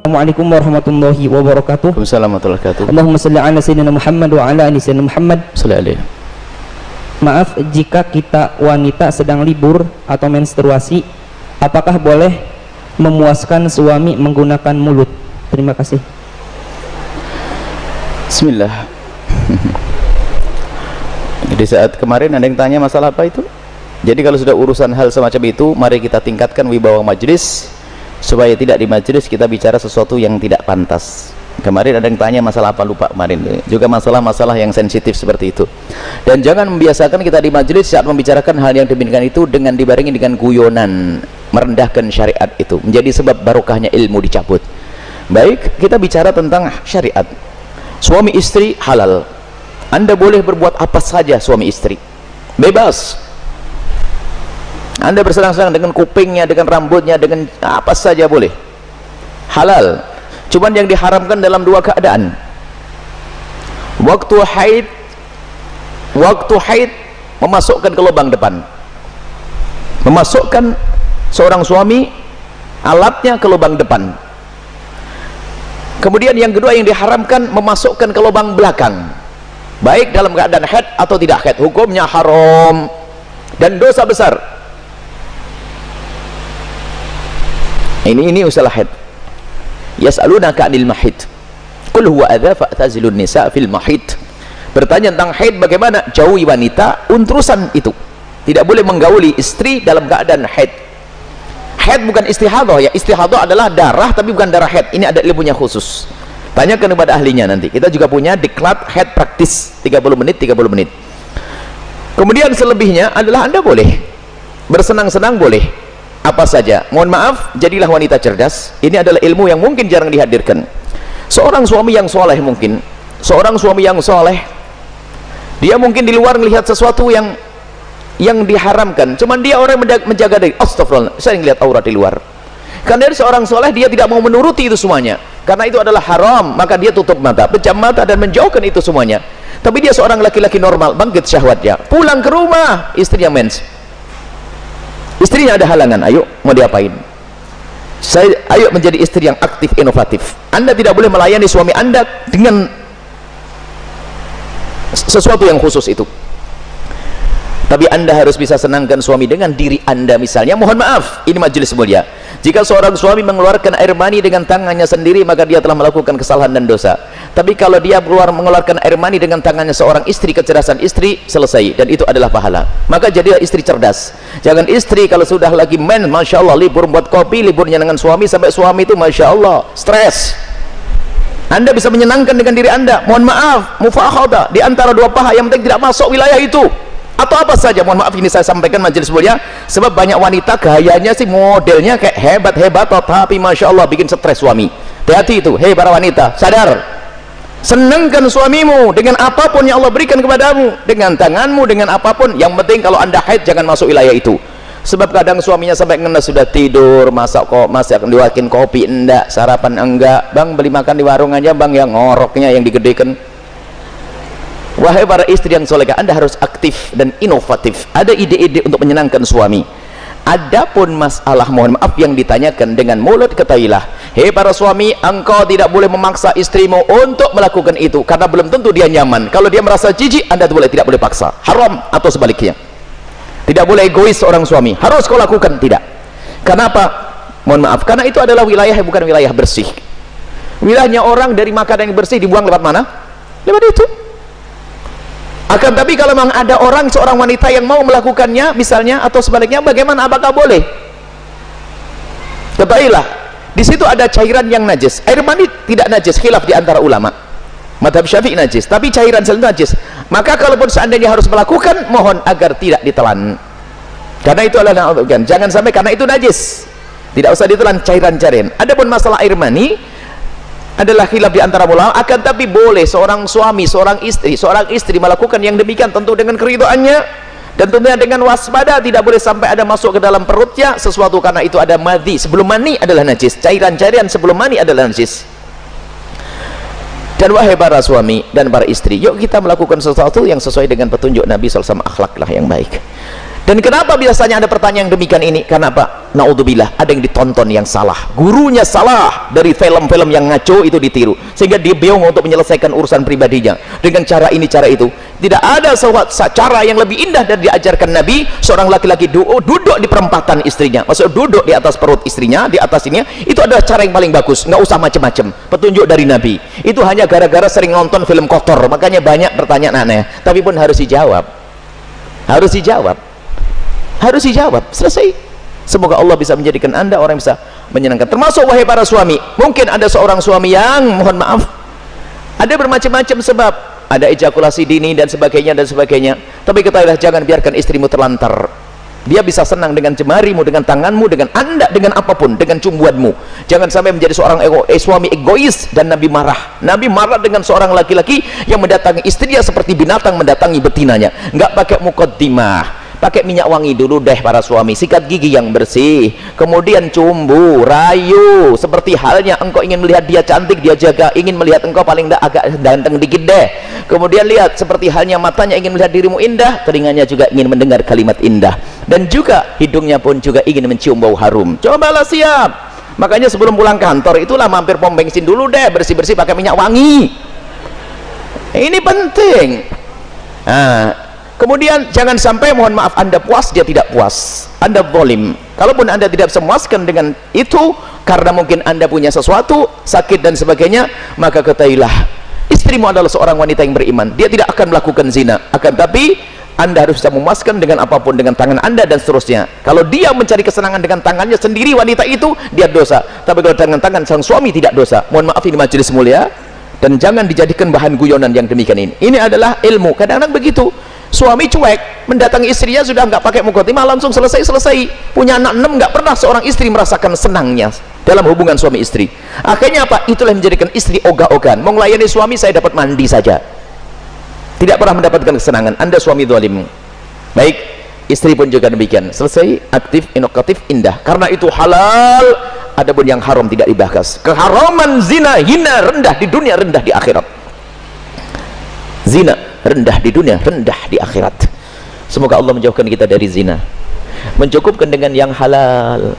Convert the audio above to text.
Assalamualaikum warahmatullahi wabarakatuh. Waalaikumsalam warahmatullahi wabarakatuh. Allahumma salli ala sayyidina Muhammad wa ala ali sayyidina Muhammad. Sallallahu. Maaf jika kita wanita sedang libur atau menstruasi, apakah boleh memuaskan suami menggunakan mulut? Terima kasih. Bismillah. Di saat kemarin ada yang tanya masalah apa itu? Jadi kalau sudah urusan hal semacam itu, mari kita tingkatkan wibawa majelis, supaya tidak di majelis kita bicara sesuatu yang tidak pantas. Kemarin ada yang tanya masalah apa, lupa kemarin. Juga masalah-masalah yang sensitif seperti itu. Dan jangan membiasakan kita di majelis saat membicarakan hal yang demikian itu dengan dibarengi dengan guyonan, merendahkan syariat itu, menjadi sebab barokahnya ilmu dicabut. Baik, kita bicara tentang syariat. Suami istri halal. Anda boleh berbuat apa saja suami istri, bebas. Anda bersenang-senang dengan kupingnya, dengan rambutnya, dengan apa saja boleh, halal. Cuman yang diharamkan dalam dua keadaan: waktu haid memasukkan ke lubang depan, memasukkan seorang suami alatnya ke lubang depan. Kemudian yang kedua yang diharamkan memasukkan ke lubang belakang, baik dalam keadaan haid atau tidak haid, hukumnya haram dan dosa besar. Ini usaha haid. Yas'alunaka 'anil mahid, qul huwa adza fa'tazilun nisa fil mahid. Bertanya tentang haid, bagaimana? Jauhi wanita untrusan itu. Tidak boleh menggauli istri dalam keadaan haid. Haid bukan istihadah ya, istihadah adalah darah tapi bukan darah haid. Ini ada ilmunya khusus, tanyakan kepada ahlinya nanti. Kita juga punya diklat haid praktis 30 menit 30 menit. Kemudian selebihnya adalah Anda boleh bersenang-senang, boleh apa saja. Mohon maaf, jadilah wanita cerdas. Ini adalah ilmu yang mungkin jarang dihadirkan. Seorang suami yang soleh, mungkin seorang suami yang soleh, dia mungkin di luar melihat sesuatu yang diharamkan, cuman dia orang menjaga diri. Astagfirullah, saya ngelihat aurat di luar. Karena dari seorang soleh, dia tidak mau menuruti itu semuanya, karena itu adalah haram, maka dia tutup mata, pejam mata dan menjauhkan itu semuanya. Tapi dia seorang laki-laki normal, bangkit syahwatnya, pulang ke rumah, istrinya mens, istrinya ada halangan, ayo mau diapain? Ayo menjadi istri yang aktif, inovatif. Anda tidak boleh melayani suami Anda dengan sesuatu yang khusus itu, tapi Anda harus bisa senangkan suami dengan diri Anda. Misalnya, mohon maaf, ini majelis mulia, jika seorang suami mengeluarkan air mani dengan tangannya sendiri, maka dia telah melakukan kesalahan dan dosa. Tapi kalau dia mengeluarkan air mani dengan tangannya seorang istri, kecerdasan istri, selesai, dan itu adalah pahala. Maka jadilah istri cerdas. Jangan istri kalau sudah lagi men, Masya Allah, libur buat kopi, liburnya dengan suami, sampai suami itu Masya Allah stres. Anda bisa menyenangkan dengan diri Anda. Mohon maaf, mufakhadah di antara dua paha, yang penting tidak masuk wilayah itu, atau apa saja. Mohon maaf, ini saya sampaikan majelis mulia, sebab banyak wanita gayanya sih, modelnya kayak hebat-hebat, tapi Masya Allah bikin stres suami. Hati-hati itu, hei para wanita, sadar. Senangkan suamimu dengan apapun yang Allah berikan kepadamu, dengan tanganmu, dengan apapun. Yang penting kalau Anda haid, jangan masuk wilayah itu. Sebab kadang suaminya sampai ngenes sudah tidur, masak diwakin kopi enggak, sarapan enggak, bang beli makan di warung aja bang, yang ngoroknya yang digedekan. Wahai para istri yang solehah, Anda harus aktif dan inovatif, ada ide-ide untuk menyenangkan suami. Adapun masalah, mohon maaf, yang ditanyakan dengan mulut, ketahuilah, hei para suami, engkau tidak boleh memaksa istrimu untuk melakukan itu, karena belum tentu dia nyaman. Kalau dia merasa jijik, Anda tidak boleh paksa, haram. Atau sebaliknya, tidak boleh egois seorang suami, harus kau lakukan, tidak. Kenapa? Mohon maaf, karena itu adalah wilayah yang bukan wilayah bersih. Wilayahnya orang dari makanan yang bersih dibuang lewat mana? Lewat itu. Akan tapi kalau memang ada seorang wanita yang mau melakukannya misalnya, atau sebaliknya, bagaimana, apakah boleh? Ketahuilah, di situ ada cairan yang najis. Air mani tidak najis, khilaf di antara ulama. Madhab Syafi'i najis, tapi cairan selalu najis. Maka kalaupun seandainya harus melakukan, mohon agar tidak ditelan, karena itu adalah, jangan sampai karena itu najis, tidak usah ditelan cairan-cairan. Adapun masalah air mani adalah khilaf di antara ulama, akan tapi boleh seorang suami, seorang istri melakukan yang demikian, tentu dengan keridhaannya dan tentunya dengan waspada. Tidak boleh sampai ada masuk ke dalam perutnya sesuatu, karena itu ada madhi, sebelum mani adalah najis, cairan-cairan sebelum mani adalah najis. Dan wahai para suami dan para istri, yuk kita melakukan sesuatu yang sesuai dengan petunjuk Nabi SAW, akhlaklah yang baik. Dan kenapa biasanya ada pertanyaan yang demikian ini? Karena apa? Naudzubillah, ada yang ditonton yang salah, gurunya salah, dari film-film yang ngaco itu ditiru, sehingga dia bingung untuk menyelesaikan urusan pribadinya dengan cara ini cara itu. Tidak ada cara yang lebih indah dari diajarkan Nabi. Seorang laki-laki duduk di perempatan istrinya, maksud duduk di atas perut istrinya, di atas ini, itu adalah cara yang paling bagus. Nggak usah macam-macam, petunjuk dari Nabi. Itu hanya gara-gara sering nonton film kotor, makanya banyak pertanyaan aneh, tapi pun harus dijawab, harus dijawab, harus dijawab, selesai. Semoga Allah bisa menjadikan Anda orang yang bisa menyenangkan. Termasuk wahai para suami, mungkin ada seorang suami yang, mohon maaf, ada bermacam-macam sebab, ada ejakulasi dini dan sebagainya dan sebagainya, tapi ketahuilah, jangan biarkan istrimu terlantar. Dia bisa senang dengan jemarimu, dengan tanganmu, dengan Anda, dengan apapun, dengan cumbuanmu. Jangan sampai menjadi seorang suami egois. Dan Nabi marah dengan seorang laki-laki yang mendatangi istrinya seperti binatang mendatangi betinanya. Nggak pakai mukaddimah, pakai minyak wangi dulu deh para suami, sikat gigi yang bersih, kemudian cumbu, rayu, seperti halnya engkau ingin melihat dia cantik, dia jaga ingin melihat engkau paling tidak agak ganteng dikit deh. Kemudian lihat, seperti halnya matanya ingin melihat dirimu indah, telinganya juga ingin mendengar kalimat indah, dan juga hidungnya pun juga ingin mencium bau harum. Cobalah siap. Makanya sebelum pulang kantor itulah mampir pom bensin dulu deh, bersih-bersih pakai minyak wangi. Ini penting. Kemudian jangan sampai, mohon maaf, Anda puas, dia tidak puas, Anda zalim. Kalaupun Anda tidak memuaskan dengan itu karena mungkin Anda punya sesuatu, sakit dan sebagainya, maka ketahuilah, istrimu adalah seorang wanita yang beriman, dia tidak akan melakukan zina. Akan tapi Anda harus bisa memuaskan dengan apapun, dengan tangan Anda dan seterusnya. Kalau dia mencari kesenangan dengan tangannya sendiri, wanita itu, dia dosa. Tapi kalau dengan tangan sang suami, tidak dosa. Mohon maaf, ini majelis mulia, dan jangan dijadikan bahan guyonan yang demikian ini. Ini adalah ilmu. Kadang-kadang begitu, suami cuek, mendatangi istrinya sudah nggak pakai mukaddimah, langsung selesai. Punya anak 6, nggak pernah seorang istri merasakan senangnya dalam hubungan suami istri. Akhirnya apa? Itulah yang menjadikan istri ogah-ogahan. Mau melayani suami, saya dapat mandi saja, tidak pernah mendapatkan kesenangan. Anda suami zalim. Baik, istri pun juga demikian. Selesai, aktif, inovatif, indah. Karena itu halal. Adapun yang haram tidak dibahas. Keharaman zina, hina, rendah di dunia, rendah di akhirat. Zina rendah di dunia, rendah di akhirat. Semoga Allah menjauhkan kita dari zina, mencukupkan dengan yang halal.